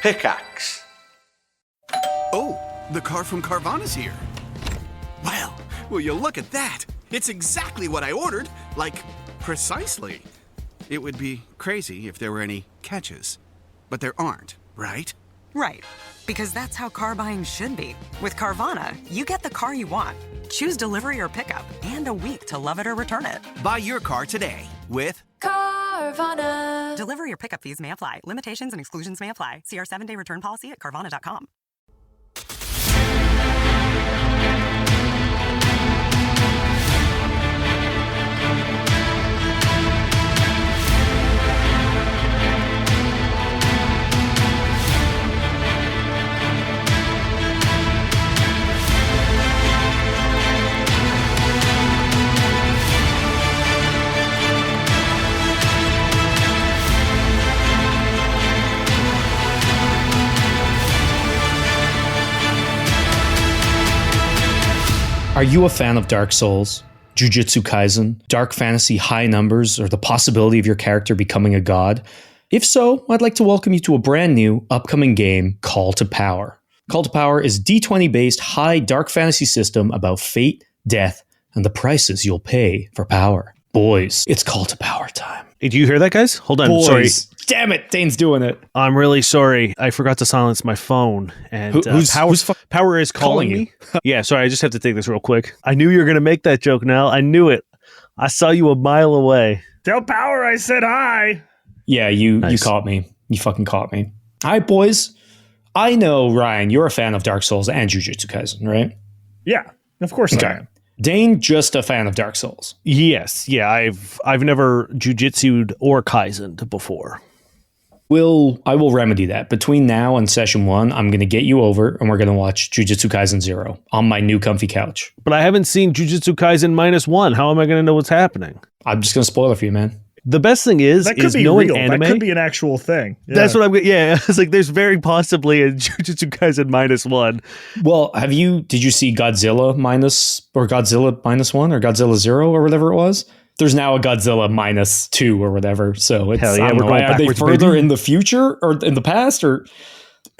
Pickaxe. Oh, the car from Carvana's here. Well, will you look at that? It's exactly what I ordered. Like, precisely. It would be crazy if there were any catches. But there aren't, right? Right. Because that's how car buying should be. With Carvana, you get the car you want. Choose delivery or pickup, and a week to love it or return it. Buy your car today with Carvana. Delivery or pickup fees may apply. Limitations and exclusions may apply. See our 7-day return policy at Carvana.com. Are you a fan of Dark Souls, Jujutsu Kaisen, dark fantasy high numbers, or the possibility of your character becoming a god? If so, I'd like to welcome you to a brand new upcoming game, Call to Power. Call to Power is a D20-based high dark fantasy system about fate, death, and the prices you'll pay for power. Boys, it's Call to Power time. Hey, do you hear that, guys? Hold on, Boys. sorry. Damn it, Dane's doing it. I'm really sorry. I forgot to silence my phone. And Power is calling me. Yeah, sorry, I just have to take this real quick. I knew you were going to make that joke, Nell. I knew it. I saw you a mile away. Tell Power I said hi. Yeah, you caught me. You fucking caught me. All right, boys. I know, Ryan, you're a fan of Dark Souls and Jujutsu Kaisen, right? Yeah, of course I am. Dane, just a fan of Dark Souls. Yes, yeah, I've never jujitsu'd or kaizened before. I will remedy that. Between now and session 1, I'm going to get you over and we're going to watch Jujutsu Kaisen 0 on my new comfy couch. But I haven't seen Jujutsu Kaisen -1. How am I going to know what's happening? I'm just going to spoil it for you, man. The best thing is knowing real. anime. That could be an actual thing. Yeah. That's what I'm. Yeah, it's like there's very possibly a Jujutsu Kaisen -1. Well, did you see Godzilla -1 or Godzilla 0 or whatever it was? There's now a Godzilla -2 or whatever. So it's, hell yeah, we're going are they backwards, further baby. in the future or in the past or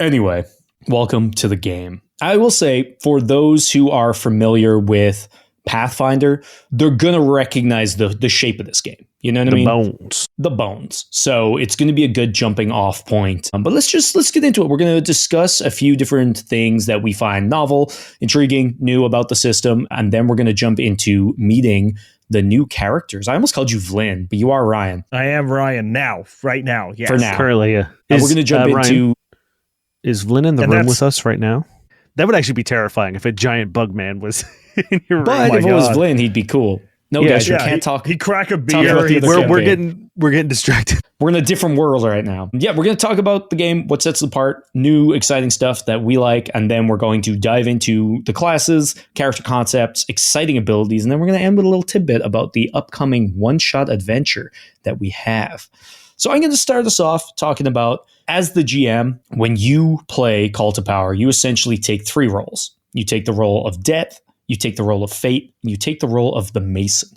anyway? Welcome to the game. I will say for those who are familiar with Pathfinder, they're gonna recognize the shape of this game. You know what I mean? The bones. So it's going to be a good jumping off point. But let's get into it. We're going to discuss a few different things that we find novel, intriguing, new about the system, and then we're going to jump into meeting the new characters. I almost called you Vlyn, but you are Ryan. I am Ryan now, right now. Yes. For now. Currently, yeah. We're going to jump into... Ryan, is Vlyn in the room with us right now? That would actually be terrifying if a giant bug man was in your room. But if it was Vlyn, he'd be cool. No, yeah, guys, you can't talk. He'd crack a beer. We're getting distracted. We're in a different world right now. Yeah, we're going to talk about the game, what sets it apart, new exciting stuff that we like, and then we're going to dive into the classes, character concepts, exciting abilities, and then we're going to end with a little tidbit about the upcoming one-shot adventure that we have. So I'm going to start us off talking about, as the GM, when you play Call to Power, you essentially take 3 roles. You take the role of Death, you take the role of Fate, and you take the role of the Mason.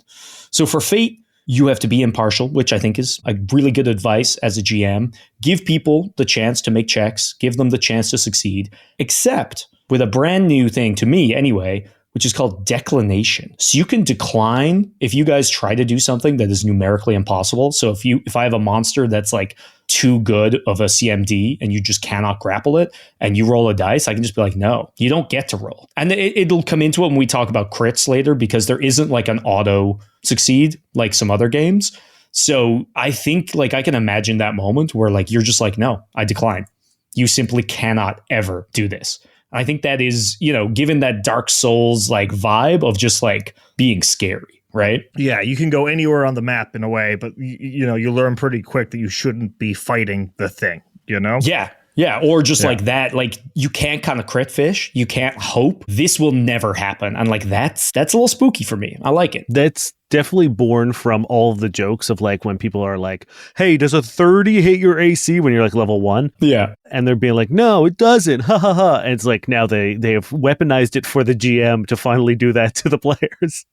So for Fate, you have to be impartial, which I think is a really good advice as a GM. Give people the chance to make checks, give them the chance to succeed, except with a brand new thing, to me anyway, which is called declination. So you can decline if you guys try to do something that is numerically impossible. So if I have a monster that's like too good of a CMD and you just cannot grapple it and you roll a dice, I can just be like, no, you don't get to roll. And it'll come into it when we talk about crits later, because there isn't like an auto succeed like some other games. So I think like I can imagine that moment where like you're just like, no, I decline. You simply cannot ever do this. I think that is, given that Dark Souls like vibe of just like being scary, right? Yeah, you can go anywhere on the map in a way, but you learn pretty quick that you shouldn't be fighting the thing, Yeah. Yeah, or just like that, like you can't kind of crit fish. You can't hope. This will never happen. And like that's a little spooky for me. I like it. That's definitely born from all of the jokes of like when people are like, hey, does a 30 hit your AC when you're like level 1? Yeah. And they're being like, no, it doesn't. Ha ha ha. And it's like now they have weaponized it for the GM to finally do that to the players.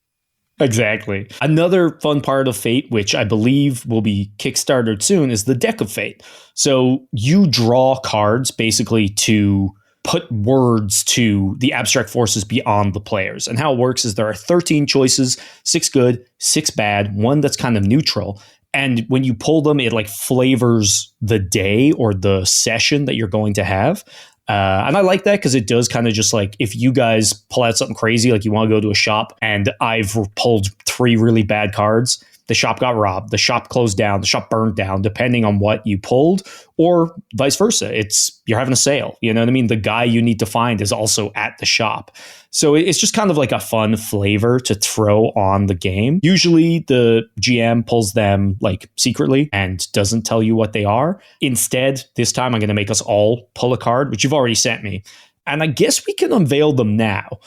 Exactly. Another fun part of Fate, which I believe will be kickstarted soon, is the Deck of Fate. So you draw cards basically to put words to the abstract forces beyond the players. And how it works is there are 13 choices, 6 good, 6 bad, 1 that's kind of neutral. And when you pull them, it like flavors the day or the session that you're going to have. And I like that because it does kind of just like, if you guys pull out something crazy, like you want to go to a shop and I've pulled 3 really bad cards, the shop got robbed, the shop closed down, the shop burned down, depending on what you pulled, or vice versa. You're having a sale. You know what I mean? The guy you need to find is also at the shop. So it's just kind of like a fun flavor to throw on the game. Usually the GM pulls them like secretly and doesn't tell you what they are. Instead, this time I'm going to make us all pull a card, which you've already sent me. And I guess we can unveil them now.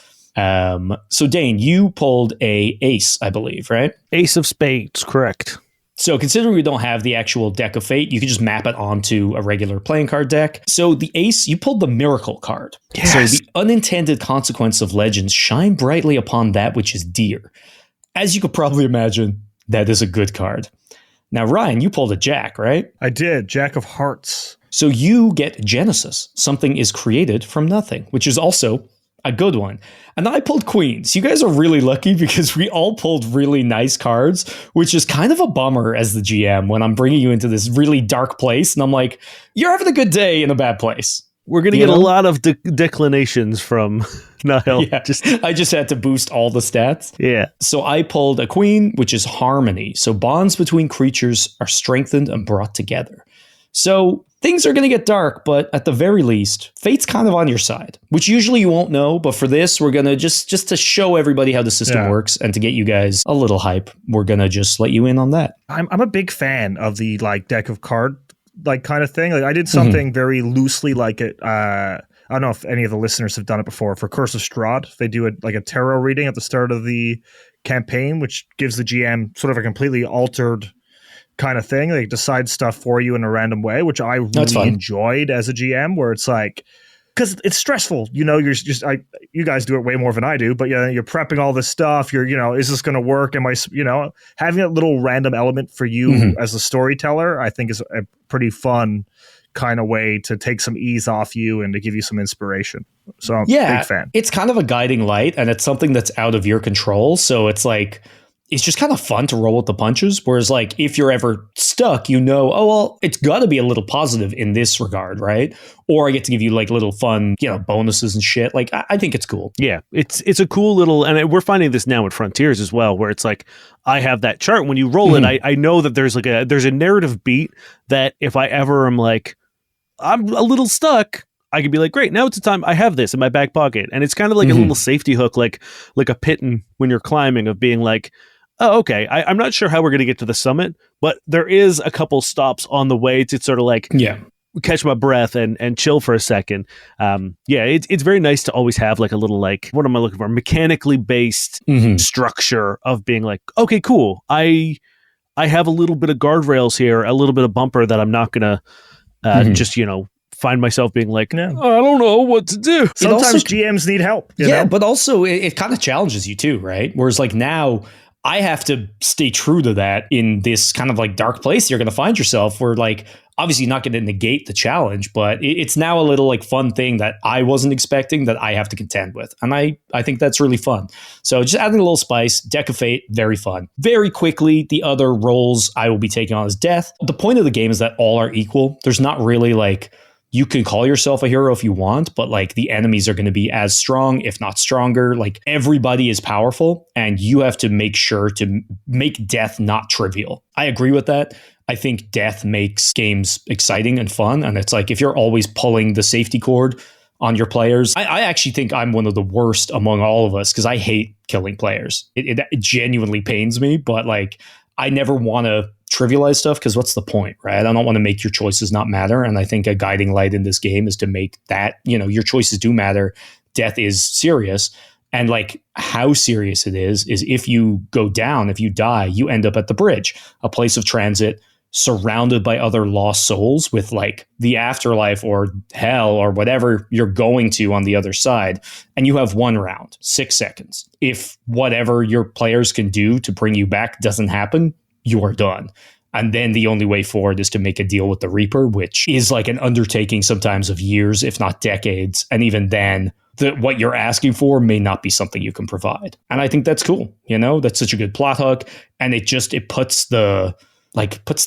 So Dane, you pulled a ace, I believe, right? Ace of spades, correct. So considering we don't have the actual Deck of Fate, you can just map it onto a regular playing card deck. So the ace, you pulled the miracle card. Yes. So the unintended consequence of legends shine brightly upon that which is dear. As you could probably imagine, that is a good card. Now, Ryan, you pulled a jack, right? I did. Jack of hearts. So you get Genesis. Something is created from nothing, which is also a good one. And I pulled queens. You guys are really lucky because we all pulled really nice cards, which is kind of a bummer as the GM when I'm bringing you into this really dark place. And I'm like, you're having a good day in a bad place. We're going to get a lot of declinations from Niall. Yeah, I just had to boost all the stats. Yeah. So I pulled a queen, which is harmony. So bonds between creatures are strengthened and brought together. So things are going to get dark, but at the very least, fate's kind of on your side, which usually you won't know. But for this, we're going to just to show everybody how the system works and to get you guys a little hype, we're going to just let you in on that. I'm a big fan of the like deck of card like kind of thing. Like I did something very loosely like it. I don't know if any of the listeners have done it before. For Curse of Strahd, they do a tarot reading at the start of the campaign, which gives the GM sort of a completely altered kind of thing. They decide stuff for you in a random way, which I really enjoyed as a GM, where it's like, because it's stressful, you you guys do it way more than I do, but you're prepping all this stuff. Is this going to work? Am I, having that little random element for you as a storyteller, I think is a pretty fun kind of way to take some ease off you and to give you some inspiration. So I'm a big fan. It's kind of a guiding light and it's something that's out of your control. So it's like, it's just kind of fun to roll with the punches. Whereas like if you're ever stuck, it's got to be a little positive in this regard, right? Or I get to give you like little fun, bonuses and shit. Like I think it's cool. Yeah, it's a cool little, and we're finding this now with Frontiers as well, where it's like I have that chart. When you roll it, I know that there's a narrative beat that if I ever am like I'm a little stuck, I could be like, great, now it's the time. I have this in my back pocket, and it's kind of like a little safety hook, like a piton when you're climbing, of being like, oh, okay, I'm not sure how we're going to get to the summit, but there is a couple stops on the way to sort of like catch my breath and chill for a second. It's very nice to always have like a little like, what am I looking for? Mechanically based structure of being like, okay, cool. I have a little bit of guardrails here, a little bit of bumper that I'm not going to just, find myself being like, I don't know what to do. Sometimes GMs need help. You know? But also it kind of challenges you too, right? Whereas like now I have to stay true to that in this kind of like dark place you're going to find yourself, where like obviously not going to negate the challenge, but it's now a little like fun thing that I wasn't expecting that I have to contend with. And I think that's really fun. So just adding a little spice. Deck of Fate, very fun. Very quickly, the other roles I will be taking on is death. The point of the game is that all are equal. There's not really like, you can call yourself a hero if you want, but like the enemies are going to be as strong, if not stronger. Like everybody is powerful and you have to make sure to make death not trivial. I agree with that. I think death makes games exciting and fun. And it's like, if you're always pulling the safety cord on your players, I actually think I'm one of the worst among all of us because I hate killing players. It genuinely pains me, but like I never want to trivialize stuff because what's the point, right? I don't want to make your choices not matter. And I think a guiding light in this game is to make that, your choices do matter. Death is serious. And like how serious it is if you go down, if you die, you end up at the bridge, a place of transit. surrounded by other lost souls with like the afterlife or hell or whatever you're going to on the other side. And you have 1 round, 6 seconds. If whatever your players can do to bring you back doesn't happen, you are done. And then the only way forward is to make a deal with the Reaper, which is like an undertaking sometimes of years, if not decades. And even then, what you're asking for may not be something you can provide. And I think that's cool. That's such a good plot hook. And it puts the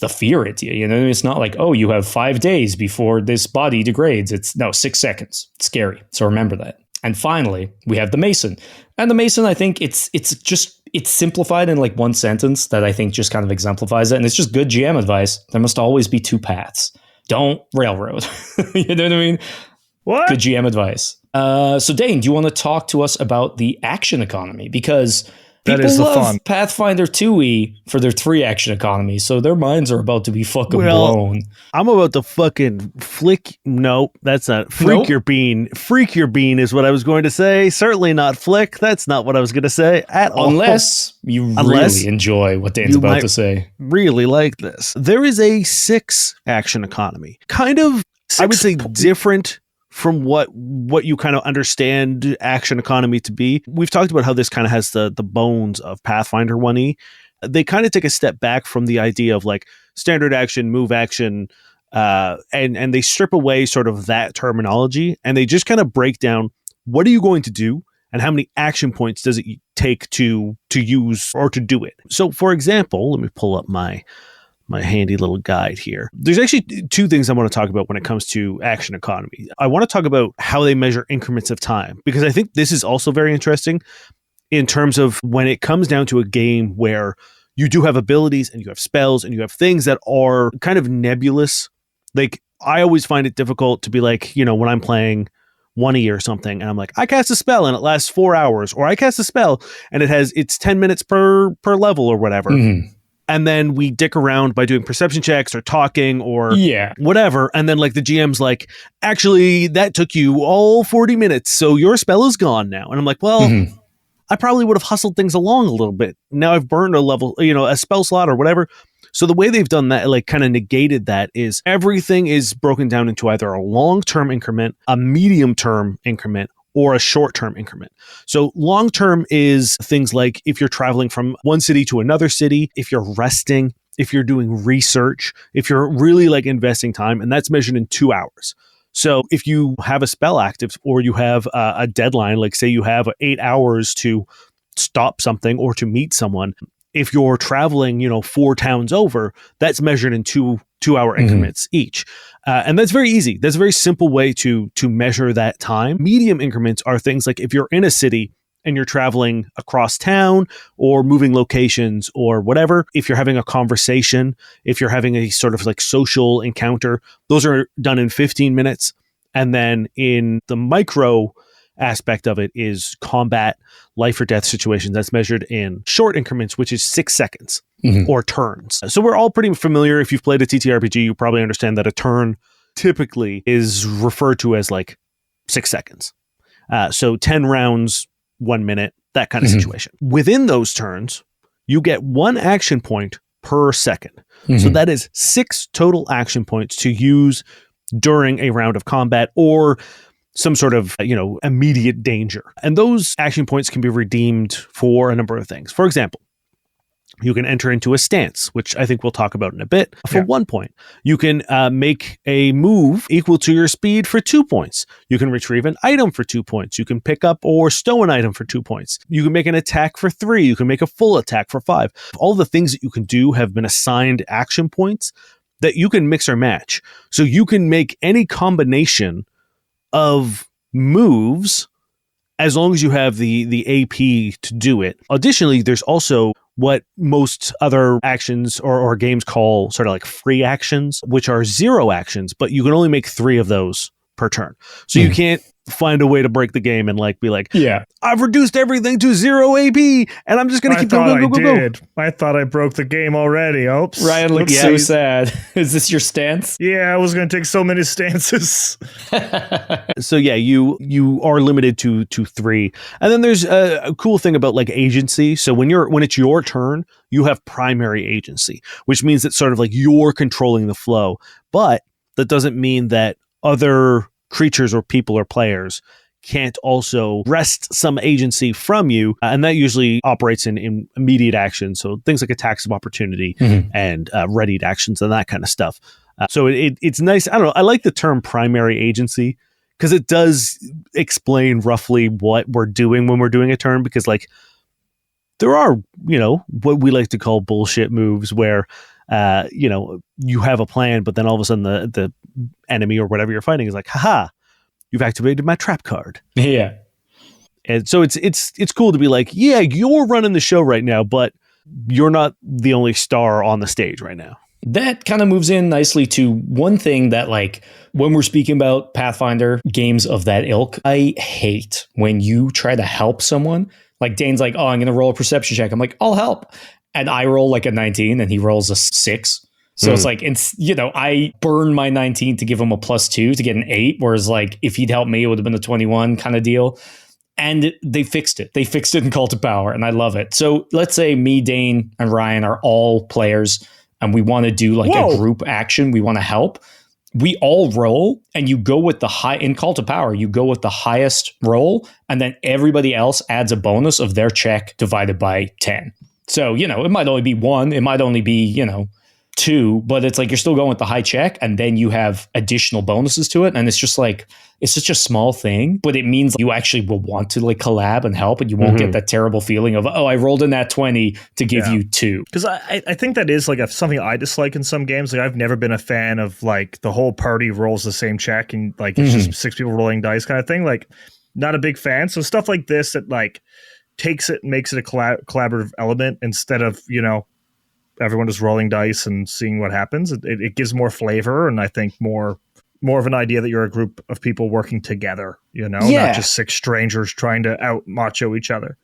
fear into you. It's not like, oh, you have 5 days before this body degrades. It's 6 seconds. It's scary. So remember that. And finally, we have the Mason. And the Mason, I think it's simplified in like one sentence that I think just kind of exemplifies it. And it's just good GM advice. There must always be 2 paths. Don't railroad. You know what I mean? What? Good GM advice. So Dane, do you want to talk to us about the action economy? Because people love fun. Pathfinder 2e for their 3 action economy, so their minds are about to be fucking blown. I'm about to fucking flick. No, that's not. Freak your bean. Freak your bean is what I was going to say. Certainly not flick. That's not what I was going to say at all. Unless you really enjoy what Dane's about to say. Really like this. There is a 6 action economy. Kind of, I would say, different from what you kind of understand action economy to be. We've talked about how this kind of has the bones of Pathfinder 1e. They kind of take a step back from the idea of like standard action, move action, and they strip away sort of that terminology, and they just kind of break down what are you going to do and how many action points does it take to use or to do it. So for example, let me pull up my handy little guide here. There's actually 2 things I want to talk about when it comes to action economy. I want to talk about how they measure increments of time, because I think this is also very interesting in terms of when it comes down to a game where you do have abilities and you have spells and you have things that are kind of nebulous. Like, I always find it difficult to be like, when I'm playing 1E or something and I'm like, I cast a spell and it lasts 4 hours, or I cast a spell and it's 10 minutes per level or whatever. Mm-hmm. And then we dick around by doing perception checks or talking or whatever. And then like the GM's like, actually, that took you all 40 minutes. So your spell is gone now. And I'm like, well, I probably would have hustled things along a little bit. Now I've burned a level, a spell slot or whatever. So the way they've done that, like kind of negated that, is everything is broken down into either a long-term increment, a medium-term increment, or a short-term increment. So long-term is things like if you're traveling from one city to another city, if you're resting, if you're doing research, if you're really like investing time, and that's measured in 2 hours. So if you have a spell active or you have a deadline, like say you have 8 hours to stop something or to meet someone, if you're traveling, 4 towns over, that's measured in 2 hour increments each. And that's very easy. That's a very simple way to measure that time. Medium increments are things like if you're in a city and you're traveling across town or moving locations or whatever, if you're having a conversation, if you're having a sort of like social encounter, those are done in 15 minutes. And then in the micro aspect of it is combat, life or death situations. That's measured in short increments, which is 6 seconds or turns. So we're all pretty familiar. If you've played a TTRPG, you probably understand that a turn typically is referred to as like 6 seconds. So 10 rounds, 1 minute, that kind of situation. Within those turns, you get 1 action point per second. So that is 6 total action points to use during a round of combat or some sort of, immediate danger. And those action points can be redeemed for a number of things. For example, you can enter into a stance, which I think we'll talk about in a bit, for 1 point. You can make a move equal to your speed for 2 points. You can retrieve an item for 2 points. You can pick up or stow an item for 2 points. You can make an attack for 3. You can make a full attack for 5. All the things that you can do have been assigned action points that you can mix or match. So you can make any combination of moves as long as you have the AP to do it. Additionally, there's also what most other actions or games call sort of like free actions, which are 0 actions, but you can only make 3 of those per turn. So you can't find a way to break the game and like be like, yeah, I've reduced everything to 0 AP and I'm just going to keep going, go. I thought I broke the game already. Oops. Ryan looks so sad. Is this your stance? Yeah, I was going to take so many stances. So yeah, you are limited to 3. And then there's a cool thing about like agency. So when it's your turn, you have primary agency, which means that sort of like you're controlling the flow. But that doesn't mean that other creatures or people or players can't also wrest some agency from you. And that usually operates in immediate action. So things like attacks of opportunity and readied actions and that kind of stuff. So it's nice. I don't know. I like the term primary agency because it does explain roughly what we're doing when we're doing a turn, because like there are, what we like to call bullshit moves where, you have a plan, but then all of a sudden the enemy or whatever you're fighting is like, haha, you've activated my trap card. Yeah. And so it's cool to be like, yeah, you're running the show right now, but you're not the only star on the stage right now. That kind of moves in nicely to one thing that, like, when we're speaking about Pathfinder games of that ilk, I hate when you try to help someone. Like Dane's like, oh, I'm going to roll a perception check. I'm like, I'll help. And I roll like a 19 and he rolls a 6. So it's like, I burn my 19 to give him a +2 to get an 8. Whereas like if he'd helped me, it would have been a 21 kind of deal. And they fixed it. They fixed it in Cult of Power. And I love it. So let's say me, Dane, and Ryan are all players and we want to do like a group action. We want to help. We all roll and you go with the high in Cult of Power. You go with the highest roll and then everybody else adds a bonus of their check divided by 10. So, it might only be 1. It might only be, 2, but it's like you're still going with the high check and then you have additional bonuses to it. And it's just like, it's such a small thing, but it means you actually will want to like collab and help and you won't get that terrible feeling of, oh, I rolled in that 20 to give you 2. Because I think that is like something I dislike in some games. Like I've never been a fan of like the whole party rolls the same check and like it's just 6 people rolling dice kind of thing. Like not a big fan. So stuff like this that like takes it and makes it a collaborative element instead of, everyone just rolling dice and seeing what happens. It gives more flavor and I think more of an idea that you're a group of people working together, not just 6 strangers trying to out macho each other.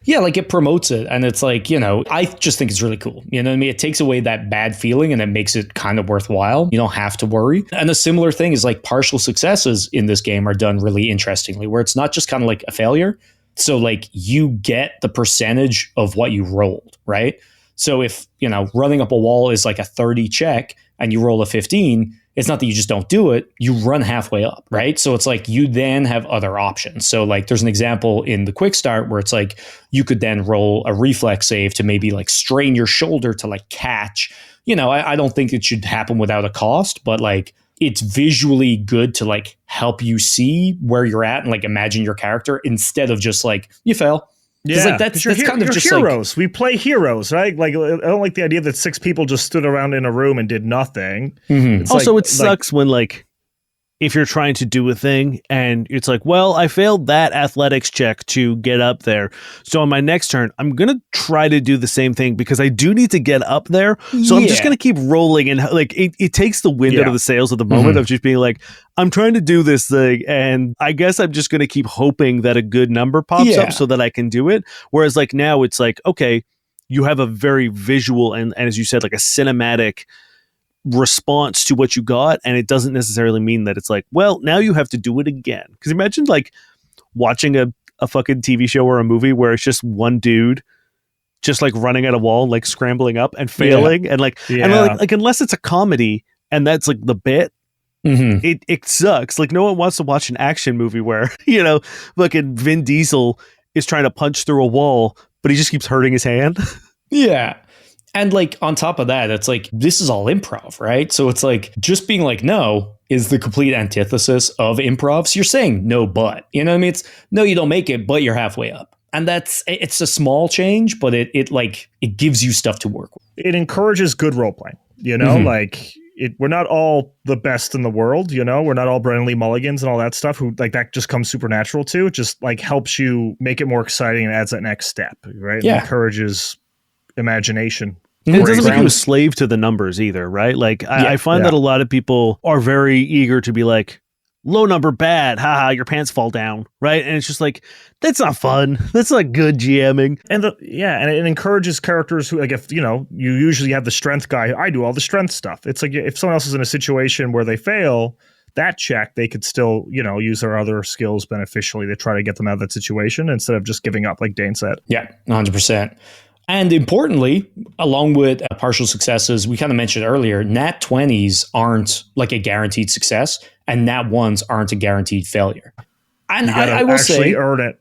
Yeah, like it promotes it. And it's like, I just think it's really cool. You know what I mean? It takes away that bad feeling and it makes it kind of worthwhile. You don't have to worry. And a similar thing is like partial successes in this game are done really interestingly, where it's not just kind of like a failure. So like you get the percentage of what you rolled, right? So if, running up a wall is like a 30 check and you roll a 15, it's not that you just don't do it, you run halfway up, right? So it's like you then have other options. So like there's an example in the quick start where it's like you could then roll a reflex save to maybe like strain your shoulder to like catch. I don't think it should happen without a cost, but like it's visually good to like help you see where you're at and like imagine your character instead of just like you fell. Yeah, like that's kind of just heroes. Like, we play heroes, right? Like I don't like the idea that 6 people just stood around in a room and did nothing. Also, it sucks when like if you're trying to do a thing and it's like, well, I failed that athletics check to get up there. So on my next turn, I'm going to try to do the same thing because I do need to get up there. So I'm just going to keep rolling. And like, it takes the wind out of the sails at the moment of just being like, I'm trying to do this thing. And I guess I'm just going to keep hoping that a good number pops up so that I can do it. Whereas like now it's like, okay, you have a very visual and as you said, like a cinematic response to what you got, and it doesn't necessarily mean that it's like, well, now you have to do it again. Because imagine like watching a fucking TV show or a movie where it's just one dude just like running at a wall, like scrambling up and failing, and like unless it's a comedy and that's like the bit, it sucks. Like no one wants to watch an action movie where fucking Vin Diesel is trying to punch through a wall, but he just keeps hurting his hand. Yeah. And like on top of that, it's like this is all improv, right? So it's like just being like no is the complete antithesis of improv. So you're saying no, but you know what I mean? It's no, you don't make it, but you're halfway up. And it's a small change, but it gives you stuff to work with. It encourages good role playing, like we're not all the best in the world, we're not all Brennan Lee Mulligans and all that stuff who like that just comes supernatural too. It just like helps you make it more exciting and adds that next step, right? Yeah. It encourages imagination. And it doesn't make you a slave to the numbers either, right? Like I find that a lot of people are very eager to be like, low number bad, haha, your pants fall down, right? And it's just like, that's not fun. That's not good GMing. And and it encourages characters who, like, if you usually have the strength guy, I do all the strength stuff. It's like if someone else is in a situation where they fail that check, they could still, use their other skills beneficially to try to get them out of that situation instead of just giving up, like Dane said. Yeah, 100%. And importantly, along with partial successes, we kind of mentioned earlier, nat 20s aren't like a guaranteed success, and nat 1s aren't a guaranteed failure. And I will say, earn it.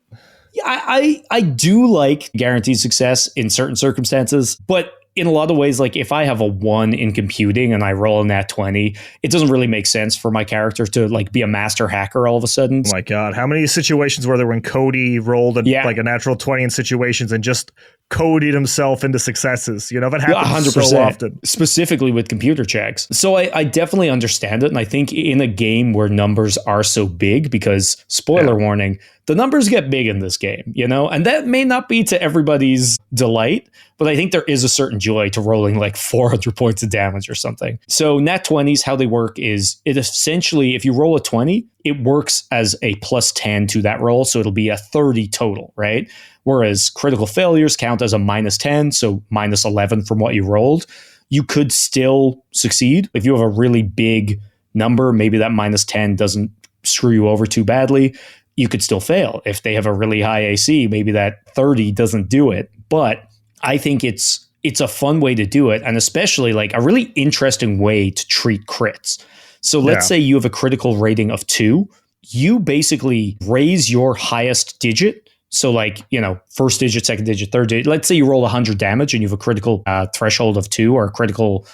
I do like guaranteed success in certain circumstances, but in a lot of ways, like if I have a 1 in computing and I roll a nat 20, it doesn't really make sense for my character to like be a master hacker all of a sudden. Oh my God, how many situations were there when Cody rolled like a natural 20 in situations and just coded himself into successes? That happens 100%, so often. Specifically with computer checks. So I definitely understand it. And I think in a game where numbers are so big, because spoiler warning, the numbers get big in this game, and that may not be to everybody's delight, but I think there is a certain joy to rolling like 400 points of damage or something. So nat 20s, how they work is it essentially, if you roll a 20, it works as a plus 10 to that roll. So it'll be a 30 total, right? Whereas critical failures count as a minus 10, so minus 11 from what you rolled. You could still succeed. If you have a really big number, maybe that minus 10 doesn't screw you over too badly. You could still fail. If they have a really high AC, maybe that 30 doesn't do it. But I think it's a fun way to do it, and especially like a really interesting way to treat crits. So let's say you have a critical rating of 2. You basically raise your highest digit. So like, first digit, second digit, third digit. Let's say you roll 100 damage and you have a critical threshold of 2 or a critical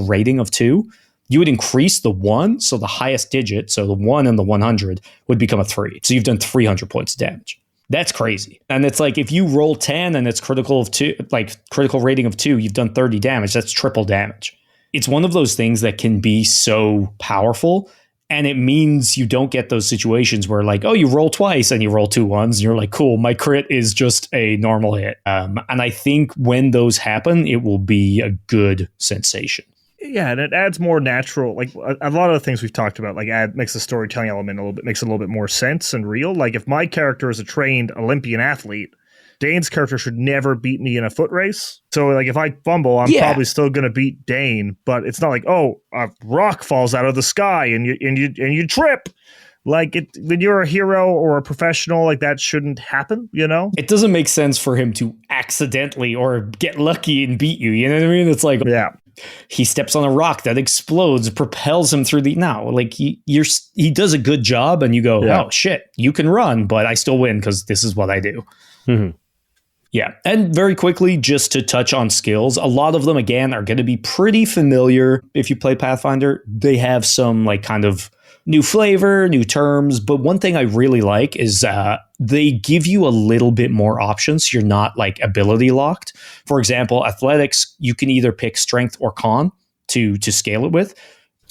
rating of 2. You would increase the 1, so the highest digit, so the 1 and the 100 would become a 3. So you've done 300 points of damage. That's crazy. And it's like if you roll 10 and it's critical rating of 2, you've done 30 damage. That's triple damage. It's one of those things that can be so powerful. And it means you don't get those situations where like, oh, you roll twice and you roll 2 1s and you're like, cool, my crit is just a normal hit. And I think when those happen, it will be a good sensation. Yeah, and it adds more natural, like a lot of the things we've talked about, like makes the storytelling element makes it a little bit more sense and real. Like if my character is a trained Olympian athlete, Dane's character should never beat me in a foot race. So like if I fumble, I'm probably still going to beat Dane, but it's not like, oh, a rock falls out of the sky and you trip. Like when you're a hero or a professional, like that shouldn't happen, It doesn't make sense for him to accidentally or get lucky and beat you. You know what I mean? It's like, he steps on a rock that explodes, propels him through he does a good job, and you go, oh shit, you can run, but I still win because this is what I do. Mm-hmm. Yeah. And very quickly, just to touch on skills, a lot of them, again, are going to be pretty familiar. If you play Pathfinder, they have some like kind of new flavor, new terms. But one thing I really like is they give you a little bit more options. You're not like ability locked. For example, athletics, you can either pick strength or con to scale it with.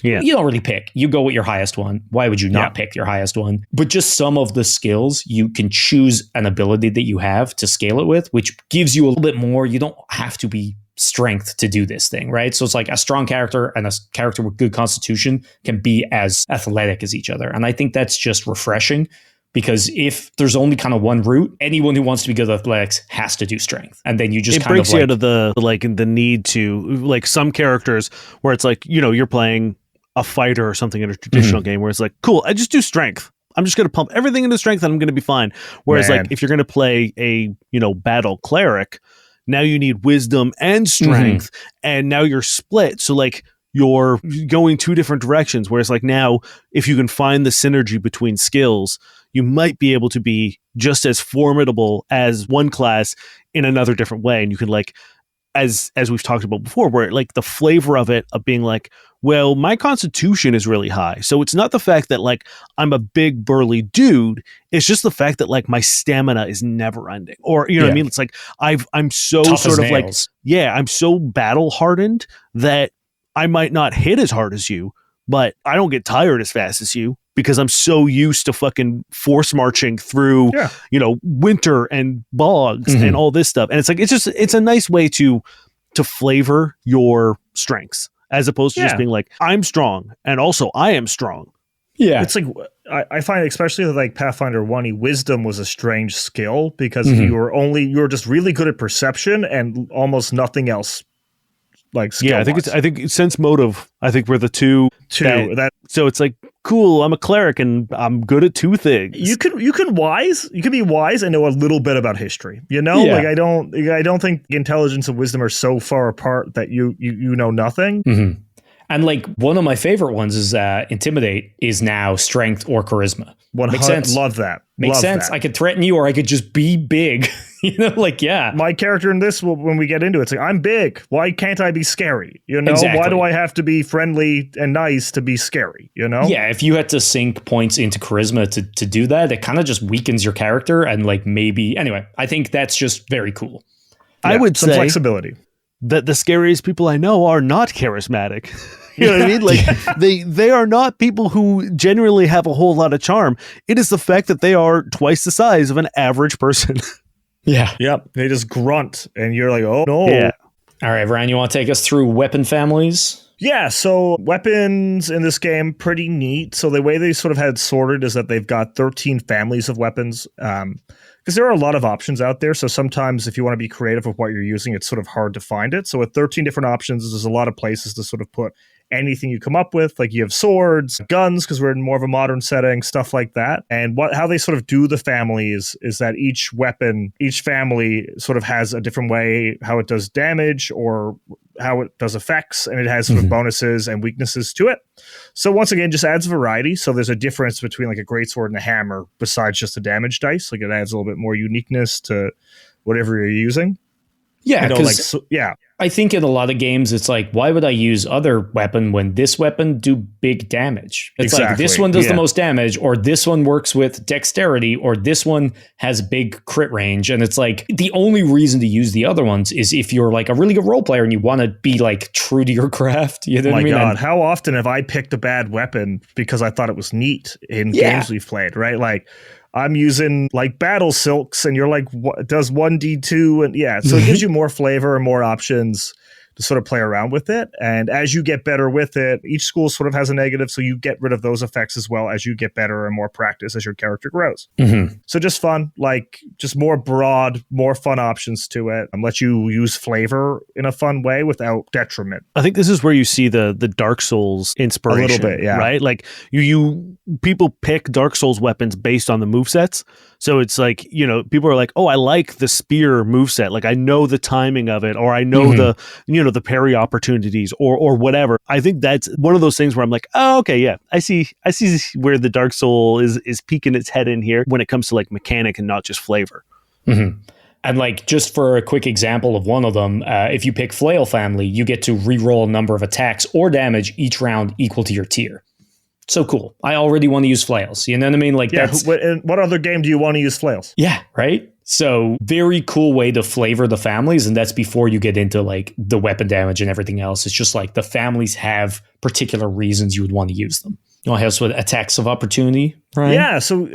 Yeah. You don't really pick. You go with your highest one. Why would you not pick your highest one? But just some of the skills, you can choose an ability that you have to scale it with, which gives you a little bit more. You don't have to be strength to do this thing, right? So it's like a strong character and a character with good constitution can be as athletic as each other. And I think that's just refreshing, because if there's only kind of one route, anyone who wants to be good at athletics has to do strength. And then you just kind of breaks you out of the need to, like some characters where it's like, you're playing a fighter or something in a traditional game where it's like, cool, I just do strength. I'm just going to pump everything into strength and I'm going to be fine. Whereas like if you're going to play a, battle cleric, now you need wisdom and strength, and now you're split. So like you're going 2 different directions. Whereas like now, if you can find the synergy between skills, you might be able to be just as formidable as one class in another different way. And you can like, as we've talked about before, where like the flavor of it of being like, well, my constitution is really high. So it's not the fact that like I'm a big burly dude. It's just the fact that like my stamina is never ending. Or, what I mean? It's like I'm so tough sort of nails. like, I'm so battle hardened that I might not hit as hard as you, but I don't get tired as fast as you because I'm so used to fucking force marching through, winter and bogs and all this stuff. And it's like, it's a nice way to flavor your strengths, as opposed to just being like, I'm strong and also I am strong. Yeah. It's like I find, especially with like Pathfinder 1, wisdom was a strange skill because you were just really good at perception and almost nothing else. Like skill. Yeah, I think sense motive. I think we're the two. So it's like, cool. I'm a cleric and I'm good at two things. You can be wise and know a little bit about history. You know, Yeah. like I don't think intelligence and wisdom are so far apart that you know nothing. Mm-hmm. And like one of my favorite ones is intimidate is now strength or charisma. Makes sense. Love that. Makes sense. I could threaten you, or I could just be big. You know, like, yeah. My character in this, when we get into it, it's like, I'm big. Why can't I be scary? You know, Exactly. Why do I have to be friendly and nice to be scary? You know? Yeah. If you had to sink points into charisma to do that, it kind of just weakens your character. And like maybe, anyway, I think that's just very cool. I would some say flexibility. That the scariest people I know are not charismatic. You know what I mean? Like they are not people who generally have a whole lot of charm. It is the fact that they are twice the size of an average person. Yeah. Yep. They just grunt and you're like, oh no. Yeah. All right, Ryan, you want to take us through weapon families? Yeah, so weapons in this game, pretty neat. So the way they sort of had it sorted is that they've got 13 families of weapons. Because there are a lot of options out there. So sometimes if you want to be creative with what you're using, it's sort of hard to find it. So with 13 different options, there's a lot of places to sort of put anything you come up with. Like you have swords, guns, because we're in more of a modern setting, stuff like that. And how they sort of do the families is that each weapon, each family sort of has a different way how it does damage or how it does effects, and it has sort of bonuses and weaknesses to it. So once again, just adds variety. So there's a difference between like a greatsword and a hammer besides just the damage dice. Like it adds a little bit more uniqueness to whatever you're using. Yeah, because I think in a lot of games, it's like, why would I use other weapon when this weapon do big damage? It's like this one does the most damage, or this one works with dexterity, or this one has big crit range. And it's like the only reason to use the other ones is if you're like a really good role player and you want to be like true to your craft. You know what I mean? God, how often have I picked a bad weapon because I thought it was neat in games we've played, right? Like I'm using like battle silks and you're like, what does 1d2? And so it gives you more flavor and more options to sort of play around with it. And as you get better with it, each school sort of has a negative. So you get rid of those effects as well as you get better and more practice as your character grows. So just fun, like just more broad, more fun options to it and let you use flavor in a fun way without detriment. I think this is where you see the Dark Souls inspiration. A little bit, yeah. Right? Like you people pick Dark Souls weapons based on the movesets. So it's like, you know, people are like, oh, I like the spear moveset. Like I know the timing of it, or I know the, you know, the parry opportunities or whatever. I think that's one of those things where I'm like, oh, okay, yeah, I see where the Dark Soul is peeking its head in here when it comes to like mechanic and not just flavor. And like, just for a quick example of one of them, if you pick Flail Family, you get to re-roll a number of attacks or damage each round equal to your tier. So cool. I already want to use flails. You know what I mean? Like, that's what other game do you want to use flails? Yeah, right? So very cool way to flavor the families. And that's before you get into like the weapon damage and everything else. It's just like the families have particular reasons you would want to use them. You want to help us with attacks of opportunity, right? Yeah, so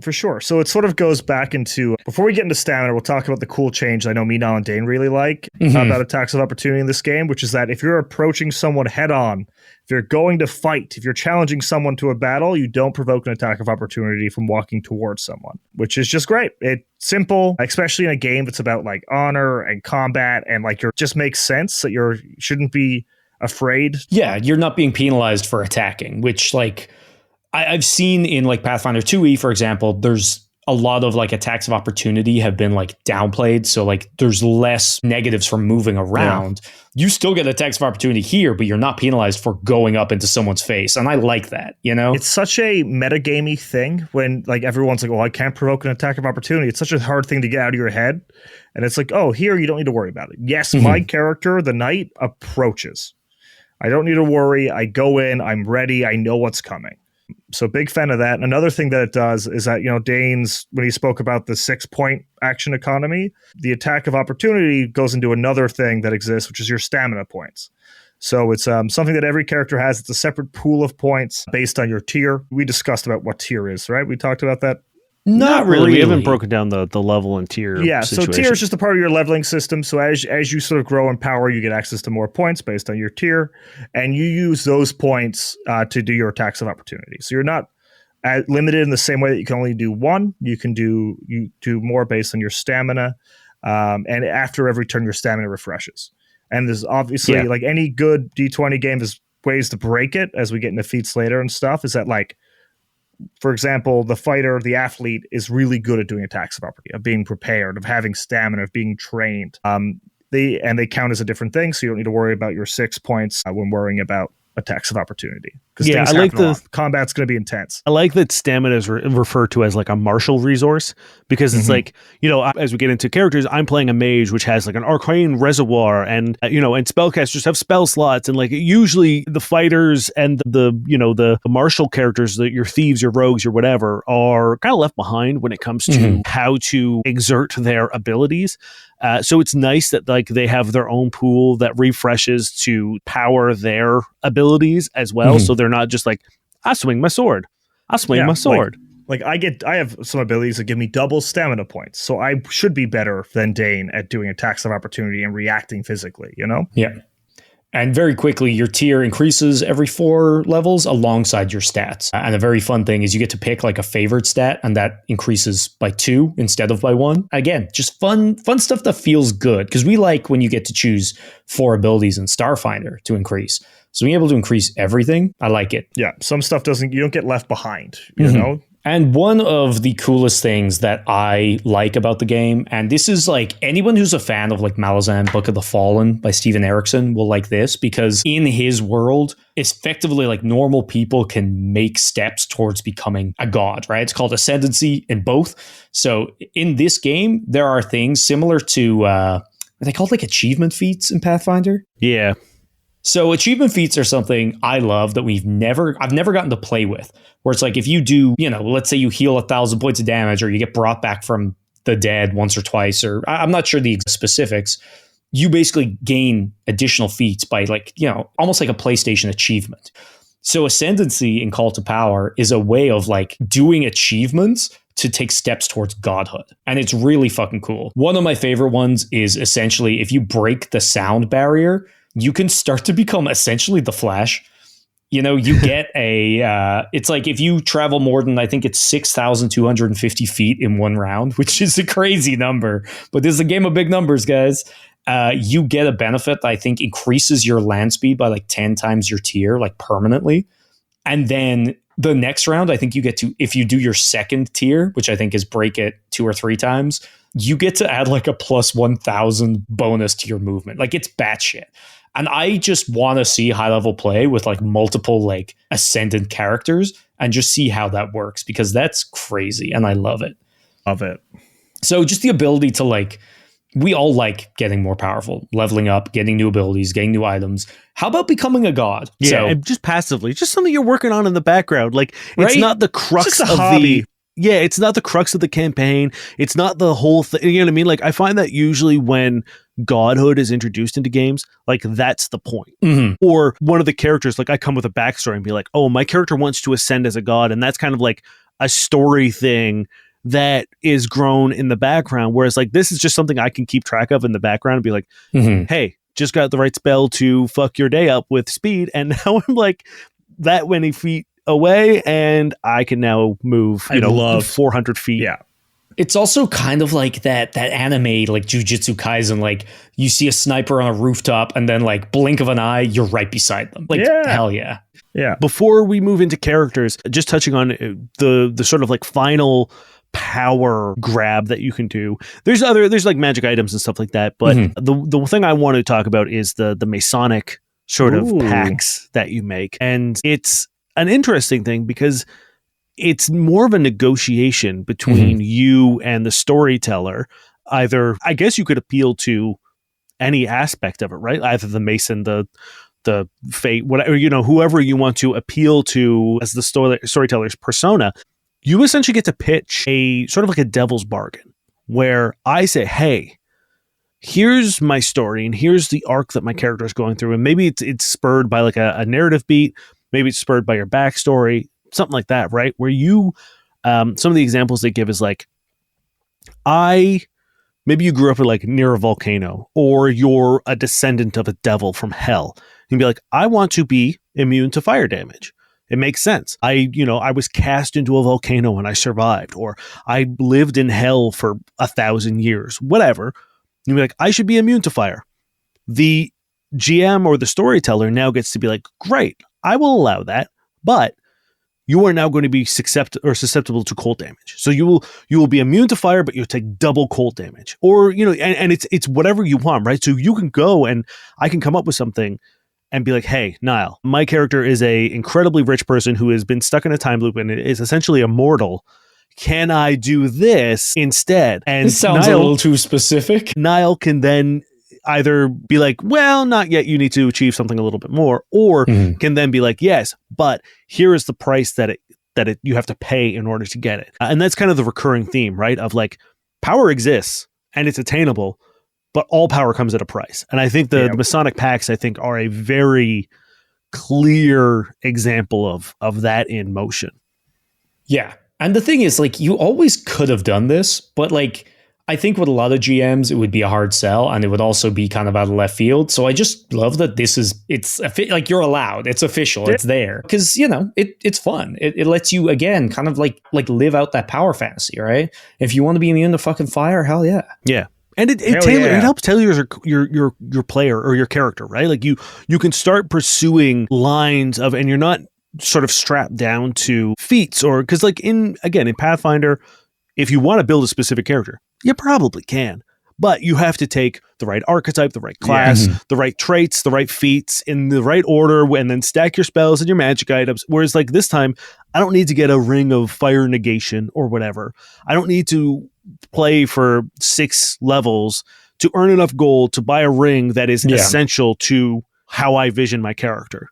for sure. So it sort of goes back into, before we get into stamina, we'll talk about the cool change I know Mina and Dane really like about attacks of opportunity in this game, which is that if you're approaching someone head on, if you're going to fight, if you're challenging someone to a battle, you don't provoke an attack of opportunity from walking towards someone, which is just great. It's simple, especially in a game that's about like honor and combat and like just makes sense that you shouldn't be afraid. Yeah, you're not being penalized for attacking, which like I've seen in like Pathfinder 2e, for example, there's a lot of like attacks of opportunity have been like downplayed. So like there's less negatives from moving around. Yeah. You still get attacks of opportunity here, but you're not penalized for going up into someone's face. And I like that, you know? It's such a metagamey thing when like everyone's like, oh, I can't provoke an attack of opportunity. It's such a hard thing to get out of your head. And it's like, oh, here you don't need to worry about it. Yes, my character, the knight, approaches. I don't need to worry. I go in, I'm ready. I know what's coming. So big fan of that. And another thing that it does is that, you know, Dane's, when he spoke about the 6-point action economy, the attack of opportunity goes into another thing that exists, which is your stamina points. So it's something that every character has. It's a separate pool of points based on your tier. We discussed about what tier is, right? We talked about that. Not really. We haven't really. broken down the level and tier. Yeah, situation. so tier is just a part of your leveling system. So as you sort of grow in power, you get access to more points based on your tier, and you use those points to do your attacks of opportunity. So you're not limited in the same way that you can only do one. You do more based on your stamina, and after every turn, your stamina refreshes. And there's obviously like any good D20 game, there's ways to break it as we get into feats later and stuff. Is that like, for example, the fighter, the athlete is really good at doing attacks of opportunity, of being prepared, of having stamina, of being trained. They count as a different thing, so you don't need to worry about your 6 points when worrying about attacks of opportunity. Because I like combat's going to be intense. I like that stamina is referred to as like a martial resource, because it's like, as we get into characters, I'm playing a mage, which has like an arcane reservoir, and and spellcasters have spell slots, and like usually the fighters and the martial characters, your thieves, your rogues, your whatever, are kind of left behind when it comes to how to exert their abilities. So it's nice that like they have their own pool that refreshes to power their abilities as well. So they're not just like, I swing my sword. Like I have some abilities that give me double stamina points. So I should be better than Dane at doing attacks of opportunity and reacting physically, Yeah. And very quickly, your tier increases every 4 levels alongside your stats. And a very fun thing is you get to pick like a favorite stat, and that increases by 2 instead of by 1. Again, just fun stuff that feels good, because we like when you get to choose 4 abilities in Starfinder to increase. So being able to increase everything, I like it. Yeah, some stuff you don't get left behind, you know? And one of the coolest things that I like about the game, and this is like anyone who's a fan of like Malazan Book of the Fallen by Steven Erikson will like this, because in his world, effectively like normal people can make steps towards becoming a god, right? It's called Ascendancy in both. So in this game, there are things similar to, are they called like achievement feats in Pathfinder? Yeah. So achievement feats are something I love that I've never gotten to play with, where it's like if you do, let's say you heal 1,000 points of damage, or you get brought back from the dead once or twice, or I'm not sure the specifics, you basically gain additional feats by like, almost like a PlayStation achievement. So Ascendancy in Call to Power is a way of like doing achievements to take steps towards godhood. And it's really fucking cool. One of my favorite ones is essentially if you break the sound barrier, you can start to become essentially the Flash. You get it's like if you travel more than, I think it's 6,250 feet in one round, which is a crazy number. But this is a game of big numbers, guys. You get a benefit that I think increases your land speed by like 10 times your tier, like permanently. And then the next round, I think you get to, if you do your second tier, which I think is break it 2 or 3 times, you get to add like a plus 1,000 bonus to your movement. Like it's batshit. And I just want to see high level play with like multiple like ascendant characters and just see how that works, because that's crazy and I love it. Love it. So just the ability to like, we all like getting more powerful, leveling up, getting new abilities, getting new items. How about becoming a god? Yeah, so, and just passively, just something you're working on in the background. Like it's not the crux of hobby. It's not the crux of the campaign. It's not the whole thing. You know what I mean? Like I find that usually when godhood is introduced into games, like that's the point. Or one of the characters, like I come with a backstory and be like, oh, my character wants to ascend as a god. And that's kind of like a story thing that is grown in the background. Whereas like, this is just something I can keep track of in the background and be like, hey, just got the right spell to fuck your day up with speed. And now I'm like that many feet away and I can now move, 400 feet. Yeah. It's also kind of like that anime, like Jujutsu Kaisen, like you see a sniper on a rooftop and then like blink of an eye, you're right beside them. Like, hell yeah. Yeah. Before we move into characters, just touching on the sort of like final power grab that you can do. There's like magic items and stuff like that. But the thing I want to talk about is the Masonic sort of packs that you make. And it's an interesting thing because it's more of a negotiation between you and the storyteller. Either, I guess you could appeal to any aspect of it, right? Either the Mason, the fate, whatever, whoever you want to appeal to as the storyteller's persona. You essentially get to pitch a sort of like a devil's bargain where I say, hey, here's my story and here's the arc that my character is going through. And maybe it's spurred by like a narrative beat. Maybe it's spurred by your backstory, something like that, right? Where you some of the examples they give is like, maybe you grew up near a volcano, or you're a descendant of a devil from hell. You'd be like, I want to be immune to fire damage. It makes sense. I was cast into a volcano and I survived, or I lived in hell for 1,000 years, whatever. You'd be like, I should be immune to fire. The GM or the storyteller now gets to be like, great, I will allow that, but you are now going to be susceptible to cold damage. So you will be immune to fire, but you'll take double cold damage. Or, and it's whatever you want, right? So you can go and I can come up with something and be like, hey, Niall, my character is a incredibly rich person who has been stuck in a time loop and is essentially immortal. Can I do this instead? And this sounds a little too specific. Niall can then either be like, well, not yet, you need to achieve something a little bit more, or can then be like, yes, but here is the price that you have to pay in order to get it. And that's kind of the recurring theme, right? Of like, power exists and it's attainable, but all power comes at a price. And I think the Masonic Pacts, I think, are a very clear example of that in motion. Yeah. And the thing is, like, you always could have done this, but like, I think with a lot of GMs, it would be a hard sell, and it would also be kind of out of left field. So I just love that it's like you're allowed. It's official. It's there because it's fun. It lets you again kind of like live out that power fantasy, right? If you want to be immune to fucking fire, hell yeah, yeah. And it helps tailor your player or your character, right? Like you can start pursuing lines of, and you're not sort of strapped down to feats, or because like in Pathfinder, if you want to build a specific character, you probably can, but you have to take the right archetype, the right class, the right traits, the right feats in the right order, and then stack your spells and your magic items. Whereas like this time, I don't need to get a ring of fire negation or whatever. I don't need to play for 6 levels to earn enough gold to buy a ring that is essential to how I vision my character.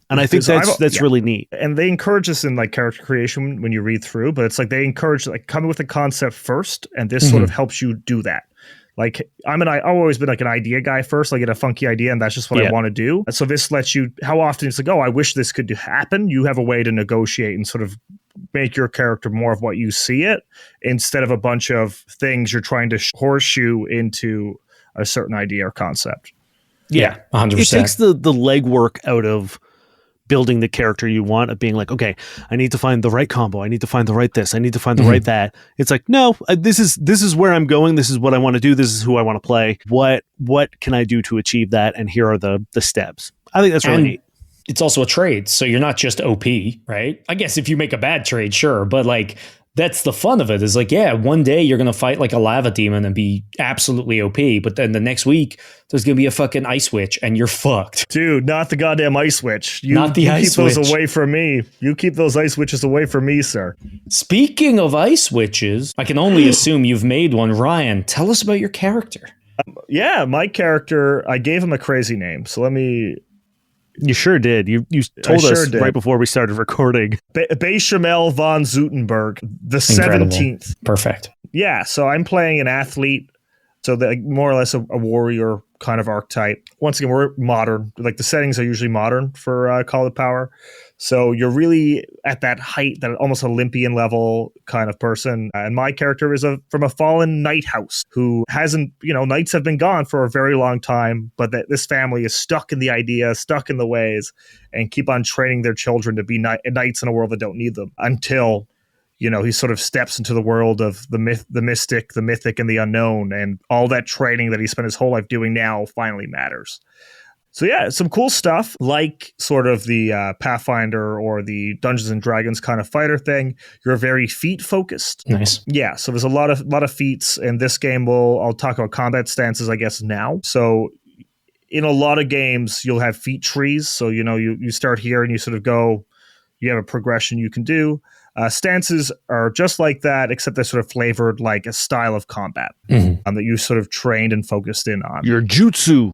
And I think that's really neat. And they encourage us in like character creation when you read through, but it's like they encourage like coming with a concept first, and this sort of helps you do that. Like I've always been like an idea guy first. I get a funky idea and that's just what I want to do. And so this lets you, how often it's like, oh, I wish this could happen. You have a way to negotiate and sort of make your character more of what you see it, instead of a bunch of things you're trying to horseshoe into a certain idea or concept. Yeah, 100%. It takes the legwork out of building the character you want, of being like, okay, I need to find the right combo, I need to find the right this, I need to find the right that. It's like, no, this is where I'm going, this is what I want to do, this is who I want to play, what can I do to achieve that, and here are the steps. I think that's really neat. It's also a trade, so you're not just OP, right? I guess if you make a bad trade, sure, but like that's the fun of it, is like, yeah, one day you're gonna fight like a lava demon and be absolutely OP, but then the next week there's gonna be a fucking ice witch and you're fucked. Dude, not the goddamn ice witch. You keep those away from me. You keep those ice witches away from me, sir. Speaking of ice witches, I can only assume you've made one. Ryan, tell us about your character. Yeah, my character, I gave him a crazy name. So let me... You sure did. You told us right before we started recording. Bechamel von Zutenberg, the Incredible. 17th. Perfect. Yeah, so I'm playing an athlete, so more or less a warrior kind of archetype. Once again, we're modern. Like the settings are usually modern for Call of Power. So you're really at that height, that almost Olympian level kind of person. And my character is from a fallen knight house who hasn't, knights have been gone for a very long time, but that this family is stuck in the idea, stuck in the ways, and keep on training their children to be knights in a world that don't need them until, he sort of steps into the world of the mystic, the mythic, and the unknown. And all that training that he spent his whole life doing now finally matters. So yeah, some cool stuff, like sort of the Pathfinder or the Dungeons and Dragons kind of fighter thing. You're very feat focused. Nice. Yeah, so there's a lot of feats in this game. I'll talk about combat stances, I guess, now. So in a lot of games, you'll have feat trees. So you start here and you sort of go. You have a progression you can do. Stances are just like that, except they're sort of flavored like a style of combat that you sort of trained and focused in on. Your jutsu.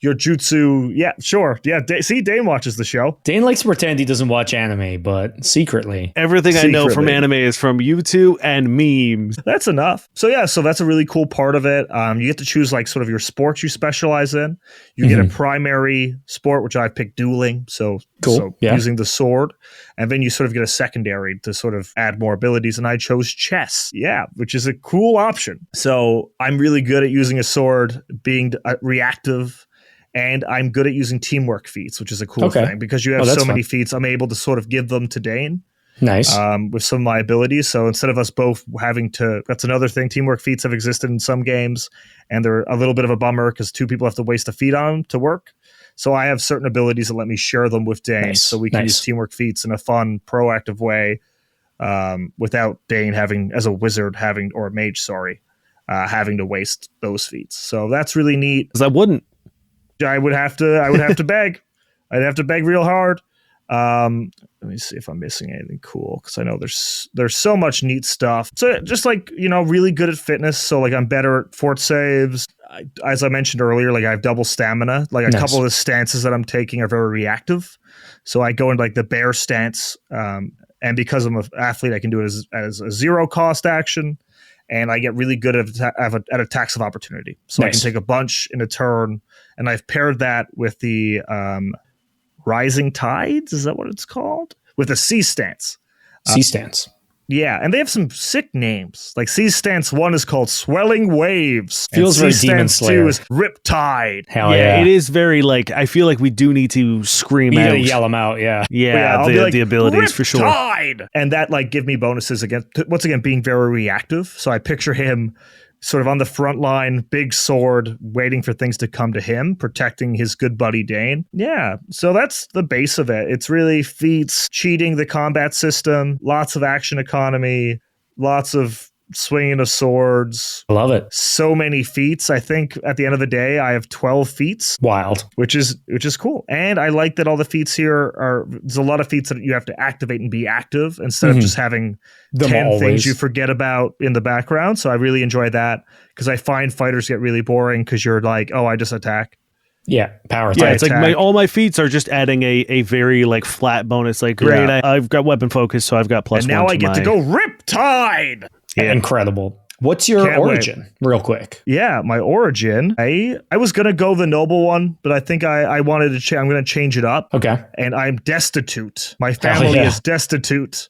Yeah, sure. Yeah, see, Dane watches the show. Dane likes to pretend he doesn't watch anime, but secretly. Everything I know from anime is from YouTube and memes. That's enough. So yeah, so that's a really cool part of it. You get to choose like sort of your sports you specialize in. You get a primary sport, which I picked dueling. So Cool. So using the sword, and then you sort of get a secondary to sort of add more abilities. And I chose chess, which is a cool option. So I'm really good at using a sword, being reactive, and I'm good at using teamwork feats, which is a cool thing because you have so many feats. I'm able to sort of give them to Dane. Nice. With some of my abilities. So instead of us both having to, that's another thing. Teamwork feats have existed in some games, and they're a little bit of a bummer because 2 people have to waste a feat on them to work. So I have certain abilities that let me share them with Dane, so we can use teamwork feats in a fun, proactive way, without Dane having, as a wizard, or a mage, having to waste those feats. So that's really neat. Because I wouldn't. I would have to beg. I'd have to beg real hard. Let me see if I'm missing anything cool, because I know there's so much neat stuff. So just like, really good at fitness. So like I'm better at fort saves. As I mentioned earlier, like I have double stamina. Like a couple of the stances that I'm taking are very reactive. So I go into like the bear stance, and because I'm an athlete, I can do it as a 0 cost action, and I get really good at attacks of opportunity. So I can take a bunch in a turn, and I've paired that with the Rising Tides, is that what it's called? With a sea stance. Sea stance. Yeah, and they have some sick names. Like Sea Stance 1 is called Swelling Waves. Feels very Demon Slayer. 2 is Riptide. Hell yeah. It is very like, I feel like we do need to scream out. Yell them out, yeah. Yeah, the abilities for sure. Riptide! And that like give me bonuses again, once again, being very reactive. So I picture him sort of on the front line, big sword, waiting for things to come to him, protecting his good buddy Dane. Yeah, so that's the base of it. It's really feats, cheating the combat system, lots of action economy, lots of swinging of swords. I love it. So many feats. I think at the end of the day, I have 12 feats. Wild. Which is cool. And I like that all the feats here there's a lot of feats that you have to activate and be active instead of just having 10 things you forget about in the background. So I really enjoy that, because I find fighters get really boring because you're like, oh, I just attack. Yeah, power attack. Yeah, it's like all my feats are just adding a very like flat bonus. Like, great, I've got weapon focus, so I've got +1. And now I get to go Riptide. Yeah. Incredible. What's your origin, real quick? Yeah, my origin. I was gonna go the noble one, but I think I wanted to. I'm gonna change it up. Okay. And I'm destitute. My family is destitute,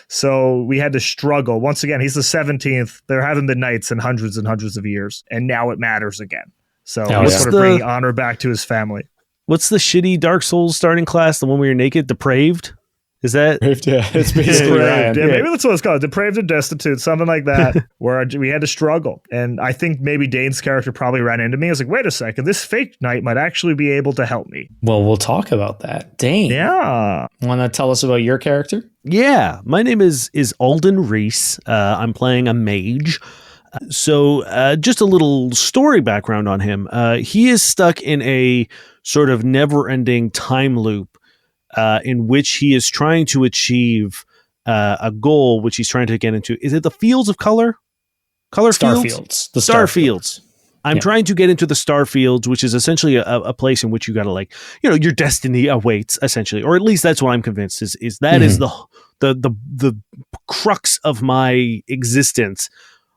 so we had to struggle. Once again, he's the 17th. There haven't been knights in hundreds and hundreds of years, and now it matters again. So he's sort of bringing honor back to his family. What's the shitty Dark Souls starting class? The one where you're naked, depraved? Is that? Yeah, it's basically right. Yeah, maybe that's what it's called. Depraved and destitute, something like that, where we had to struggle. And I think maybe Dane's character probably ran into me. I was like, wait a second, this fake knight might actually be able to help me. Well, we'll talk about that. Dane. Yeah. Want to tell us about your character? Yeah, my name is Alden Reese. I'm playing a mage. So just a little story background on him. He is stuck in a sort of never-ending time loop in which he is trying to achieve a goal, which he's trying to get into. Is it the Fields of Color? Starfields. The Starfields. I'm trying to get into the Starfields, which is essentially a place in which you got to your destiny awaits, essentially, or at least that's what I'm convinced is that is the crux of my existence.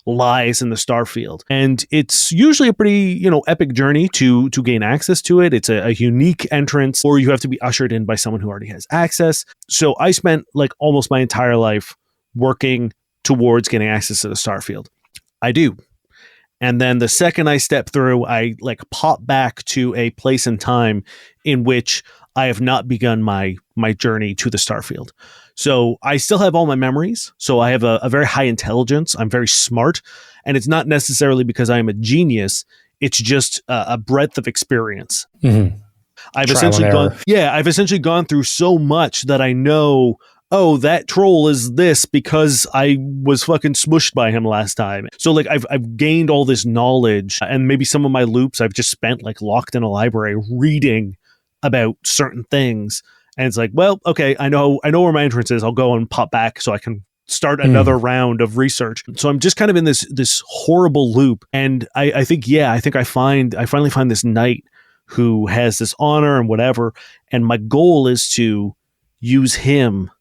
Lies in the Starfield, and it's usually a pretty epic journey to gain access to it. It's a unique entrance, or you have to be ushered in by someone who already has access. So I spent like almost my entire life working towards getting access to the Starfield. I do. And then the second I step through, I like pop back to a place in time in which I have not begun my journey to the Starfield. So I still have all my memories. So I have a very high intelligence. I'm very smart. And it's not necessarily because I am a genius. It's just a breadth of experience. Mm-hmm. I've essentially gone through so much that I know, oh, that troll is this because I was fucking smushed by him last time. So like I've gained all this knowledge, and maybe some of my loops I've just spent like locked in a library reading about certain things. And it's like, well, okay, I know where my entrance is. I'll go and pop back so I can start another round of research. So I'm just kind of in this horrible loop. And I think I finally find this knight who has this honor and whatever. And my goal is to use him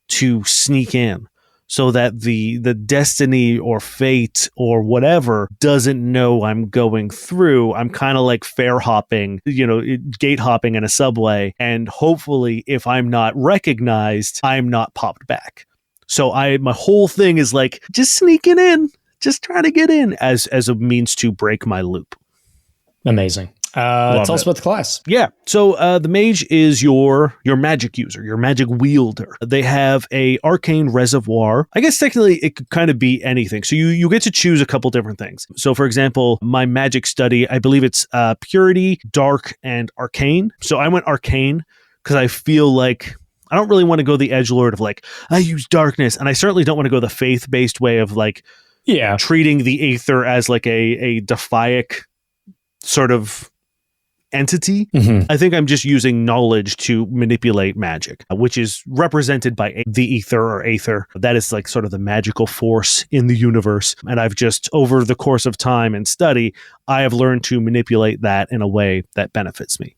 to sneak in. so that the destiny or fate or whatever doesn't know I'm going through. I'm kind of like fair hopping, gate hopping in a subway. And hopefully if I'm not recognized, I'm not popped back. So my whole thing is like just sneaking in, just trying to get in as a means to break my loop. Amazing. Tell us about the class. Yeah. So the mage is your magic user, your magic wielder. They have a arcane reservoir. I guess technically it could kind of be anything. So you get to choose a couple different things. So for example, my magic study, I believe it's purity, dark, and arcane. So I went arcane because I feel like I don't really want to go the edgelord of like, I use darkness. And I certainly don't want to go the faith-based way of like treating the aether as like a deific sort of entity. Mm-hmm. I think I'm just using knowledge to manipulate magic, which is represented by the ether or aether. That is like sort of the magical force in the universe. And I've just, over the course of time and study, I have learned to manipulate that in a way that benefits me.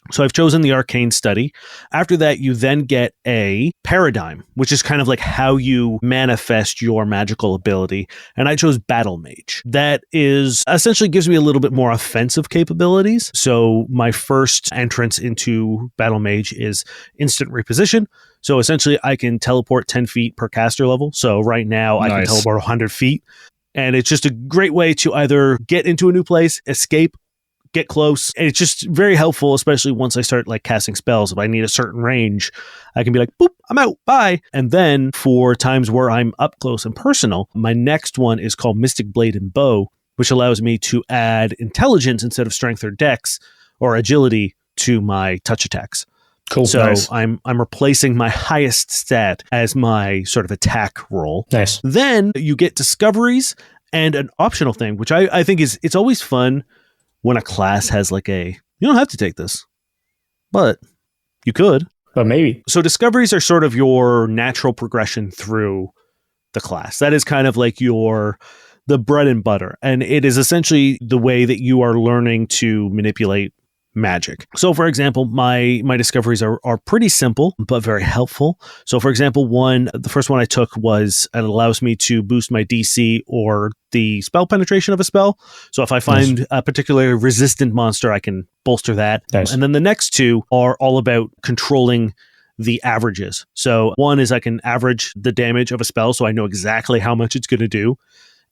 So I've chosen the arcane study. After that, you then get a paradigm, which is kind of like how you manifest your magical ability. And I chose battle mage. That is essentially gives me a little bit more offensive capabilities. So my first entrance into battle mage is instant reposition. So essentially I can teleport 10 feet per caster level. So right now I can teleport 100 feet. And it's just a great way to either get into a new place, escape, get close. And it's just very helpful, especially once I start like casting spells. If I need a certain range, I can be like, boop, I'm out, bye. And then for times where I'm up close and personal, my next one is called Mystic Blade and Bow, which allows me to add intelligence instead of strength or dex or agility to my touch attacks. Cool. So nice. I'm replacing my highest stat as my sort of attack roll. Nice. Then you get discoveries and an optional thing, which I think it's always fun when a class has like you don't have to take this, but you could. But maybe. So discoveries are sort of your natural progression through the class. That is kind of like the bread and butter. And it is essentially the way that you are learning to manipulate magic. So for example, my discoveries are pretty simple, but very helpful. So for example, the first one I took was it allows me to boost my DC or the spell penetration of a spell. So if I find a particularly resistant monster, I can bolster that. Nice. And then the next two are all about controlling the averages. So one is I can average the damage of a spell, so I know exactly how much it's going to do.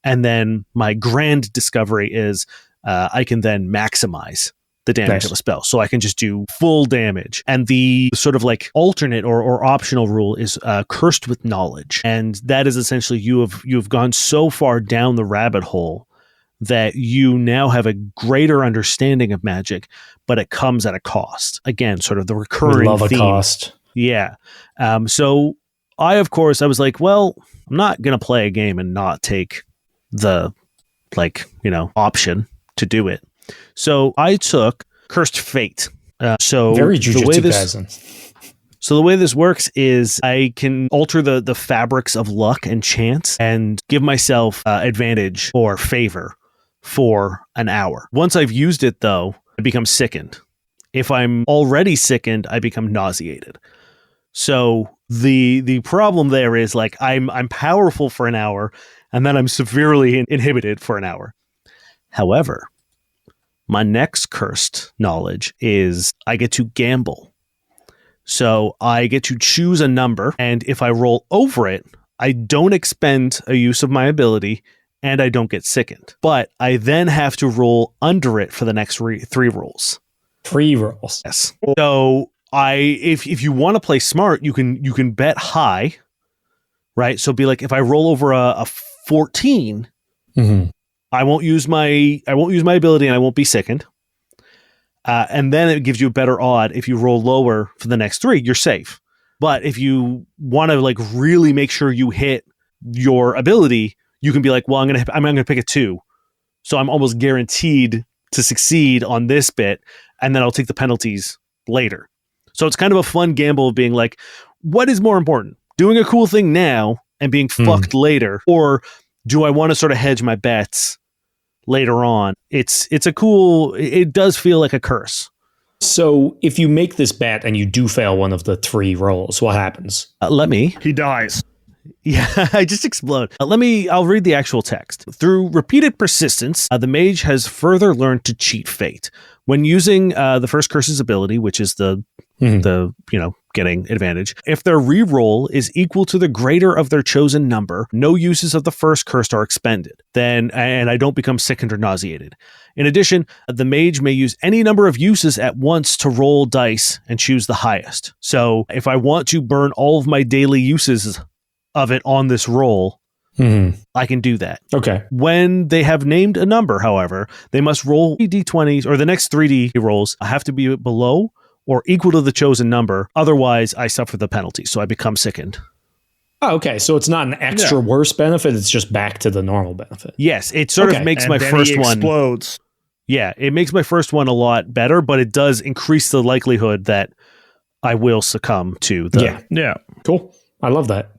And then my grand discovery is I can then maximize the damage of a spell. So I can just do full damage. And the sort of like alternate or optional rule is cursed with knowledge. And that is essentially you've gone so far down the rabbit hole that you now have a greater understanding of magic, but it comes at a cost. Again, sort of the recurring we love theme. A cost. Yeah. So I was like, well, I'm not going to play a game and not take the option to do it. So I took Cursed Fate. Very Jujutsu Kaisen. So the way this works is I can alter the fabrics of luck and chance and give myself advantage or favor for an hour. Once I've used it, though, I become sickened. If I'm already sickened, I become nauseated. So the problem there is like I'm powerful for an hour, and then I'm severely inhibited for an hour. However, my next cursed knowledge is I get to gamble. So I get to choose a number, and if I roll over it, I don't expend a use of my ability, and I don't get sickened. But I then have to roll under it for the next three rolls. 3 rolls. Yes. So if you want to play smart, you can bet high, right? So be like, if I roll over a 14, mm-hmm. I won't use my ability and I won't be sickened. And then it gives you a better odd. If you roll lower for the next 3, you're safe. But if you want to like really make sure you hit your ability, you can be like, well, I'm gonna pick a 2, so I'm almost guaranteed to succeed on this bit, and then I'll take the penalties later. So it's kind of a fun gamble of being like, what is more important, doing a cool thing now and being fucked later, or do I want to sort of hedge my bets later on? It does feel like a curse. So if you make this bet and you do fail one of the 3 rolls, what happens? He dies. Yeah, I just explode. I'll read the actual text. Through repeated persistence, the mage has further learned to cheat fate. When using the first curse's ability, which is the getting advantage, if their reroll is equal to the greater of their chosen number, no uses of the first curse are expended. And I don't become sickened or nauseated. In addition, the mage may use any number of uses at once to roll dice and choose the highest. So if I want to burn all of my daily uses of it on this roll, I can do that. Okay. When they have named a number, however, they must roll d20s, or the next 3D rolls have to be below or equal to the chosen number. Otherwise, I suffer the penalty, so I become sickened. Oh, okay. So it's not an extra worse benefit. It's just back to the normal benefit. Yes, it sort of makes my first one explodes. Yeah, it makes my first one a lot better, but it does increase the likelihood that I will succumb to the... Yeah. Cool. I love that.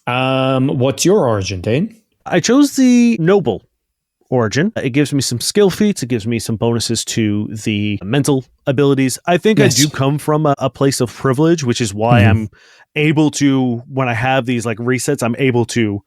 What's your origin, Dane? I chose the noble origin. It gives me some skill feats. It gives me some bonuses to the mental abilities. I think I do come from a place of privilege, which is why I'm able to, when I have these like resets, I'm able to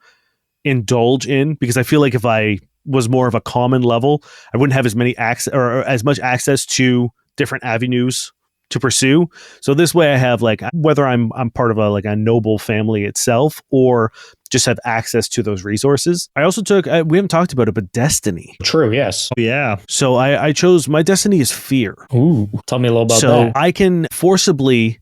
indulge in, because I feel like if I was more of a common level, I wouldn't have as many access or as much access to different avenues to pursue. So this way I have like, whether I'm part of a noble family itself or just have access to those resources. I also took, we haven't talked about it, but destiny. True, yes. Yeah. So I chose, my destiny is fear. Ooh, tell me a little about that. So I can forcibly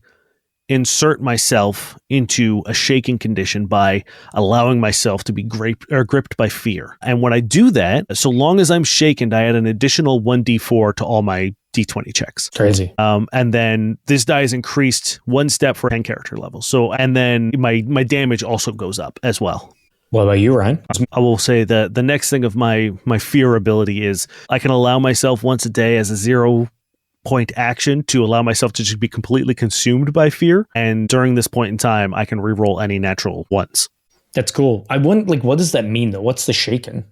insert myself into a shaking condition by allowing myself to be gripped by fear. And when I do that, so long as I'm shaken, I add an additional 1d4 to all my d20 checks. Crazy. And then this die is increased one step for 10 character levels. So, and then my damage also goes up as well. What about you, Ryan? I will say that the next thing of my fear ability is I can allow myself once a day as a 0-point action to allow myself to just be completely consumed by fear. And during this point in time, I can reroll any natural ones. That's cool. I wouldn't what does that mean though? What's the shaken?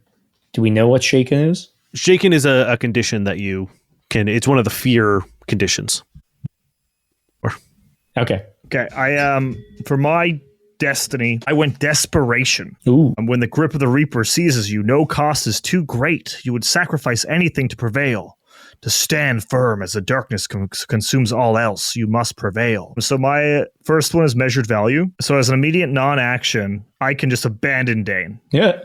Do we know what shaken is? Shaken is a condition that you can, it's one of the fear conditions. Okay. I for my destiny, I went desperation. Ooh. And when the grip of the Reaper seizes you, no cost is too great. You would sacrifice anything to prevail. To stand firm as the darkness consumes all else, you must prevail. So my first one is measured value. So as an immediate non-action, I can just abandon Dane. Yeah.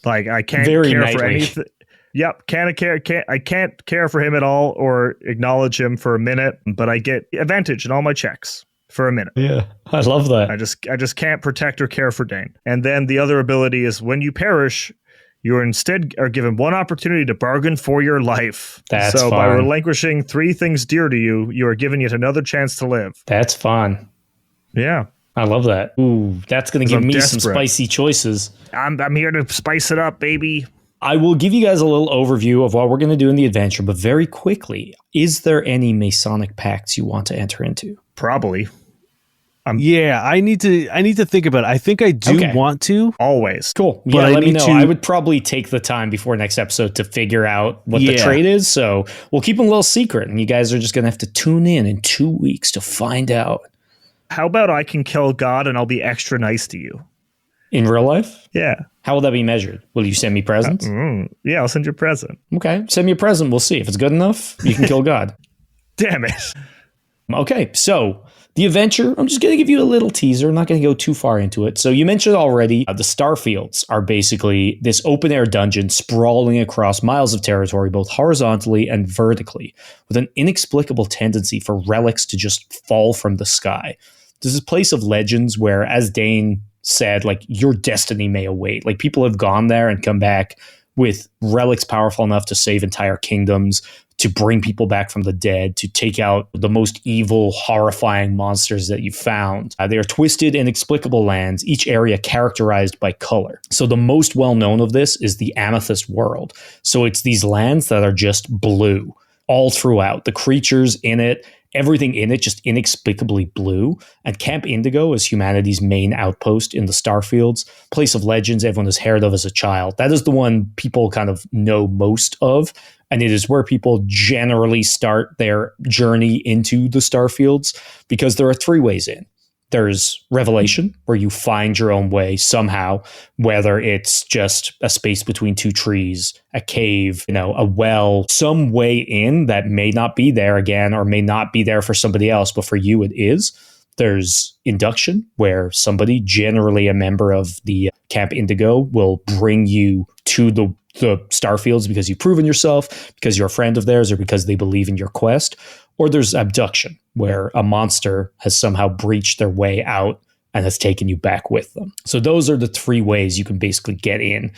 Like I can't Very care knightly. for anything. Yep, I can't care for him at all or acknowledge him for a minute, but I get advantage in all my checks for a minute. Yeah. I love that. I just can't protect or care for Dane. And then the other ability is when you perish, you are instead given one opportunity to bargain for your life. That's so fun. by relinquishing 3 things dear to you, you are given yet another chance to live. That's fun. Yeah. I love that. Ooh, that's going to give me some spicy choices. I'm here to spice it up, baby. I will give you guys a little overview of what we're going to do in the adventure, but very quickly, is there any Masonic pacts you want to enter into? Probably. Yeah, I need to think about it. I think I do want to. Always. Cool. Yeah, let me know. I would probably take the time before next episode to figure out what the trade is. So we'll keep them a little secret, and you guys are just going to have to tune in 2 weeks to find out. How about I can kill God and I'll be extra nice to you? In real life? Yeah. How will that be measured? Will you send me presents? Yeah, I'll send you a present. Okay, send me a present. We'll see. If it's good enough, you can kill God. Damn it. Okay, so the adventure, I'm just going to give you a little teaser. I'm not going to go too far into it. So you mentioned already, the Starfields are basically this open-air dungeon sprawling across miles of territory, both horizontally and vertically, with an inexplicable tendency for relics to just fall from the sky. This is a place of legends where, as Dane said, your destiny may await. People have gone there and come back with relics powerful enough to save entire kingdoms, to bring people back from the dead, to take out the most evil, horrifying monsters that you've found. They are twisted, inexplicable lands, each area characterized by color. So the most well-known of this is the Amethyst World. So it's these lands that are just blue all throughout. The creatures in it, everything in it just inexplicably blue. And Camp Indigo is humanity's main outpost in the Starfields, place of legends everyone has heard of as a child. That is the one people kind of know most of. And it is where people generally start their journey into the Starfields, because there are 3 ways in. There's revelation, where you find your own way somehow, whether it's just a space between two trees, a cave, a well, some way in that may not be there again or may not be there for somebody else, but for you it is. There's induction, where somebody, generally a member of the Camp Indigo, will bring you to the Starfields because you've proven yourself, because you're a friend of theirs, or because they believe in your quest. Or there's abduction, where a monster has somehow breached their way out and has taken you back with them. So those are the three ways you can basically get in.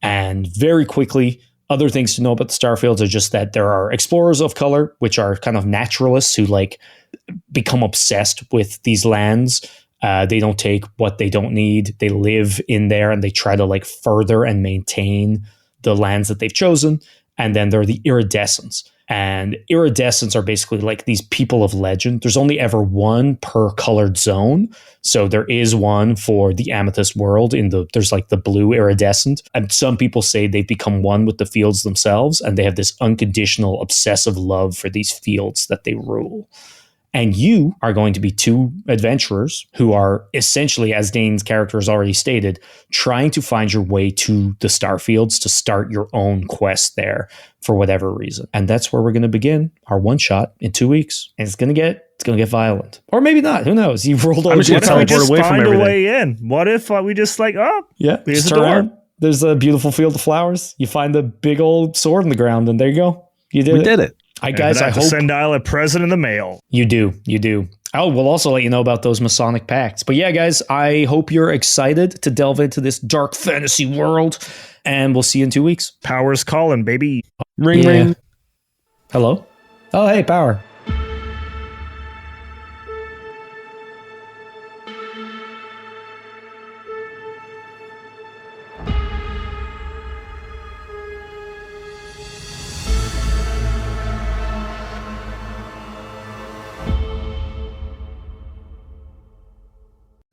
And very quickly, other things to know about the Starfields are just that there are explorers of color, which are kind of naturalists who become obsessed with these lands. They don't take what they don't need. They live in there and they try to further and maintain the lands that they've chosen. And then there are the iridescents. And iridescents are basically these people of legend. There's only ever one per colored zone. So there is one for the amethyst world. There's the blue iridescent. And some people say they've become one with the fields themselves. And they have this unconditional, obsessive love for these fields that they rule. And you are going to be two adventurers who are essentially, as Dane's character has already stated, trying to find your way to the Starfields to start your own quest there for whatever reason. And that's where we're going to begin our one shot in 2 weeks. And it's going to get violent. Or maybe not. Who knows? You've rolled all What if we just find a way in? What if we just here's the door. Around. There's a beautiful field of flowers. You find the big old sword in the ground, and there you go. We did it. Guys, I hope send Dial a present in the mail. You do. Oh, we'll also let you know about those Masonic pacts. But yeah, guys, I hope you're excited to delve into this dark fantasy world, and we'll see you in 2 weeks. Power's calling, baby. Ring. Hello? Oh, hey, Power.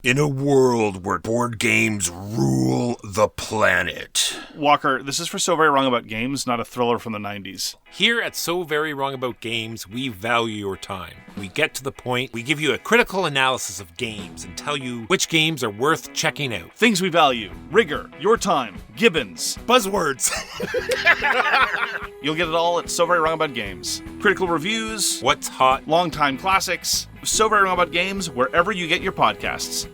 In a world where board games rule the planet. Walker, this is for So Very Wrong About Games, not a thriller from the 90s. Here at So Very Wrong About Games, we value your time. We get to the point, we give you a critical analysis of games and tell you which games are worth checking out. Things we value: rigor, your time, Gibbons, Buzzwords. You'll get it all at So Very Wrong About Games. Critical reviews, what's hot, longtime classics. So Very Wrong About Games, wherever you get your podcasts.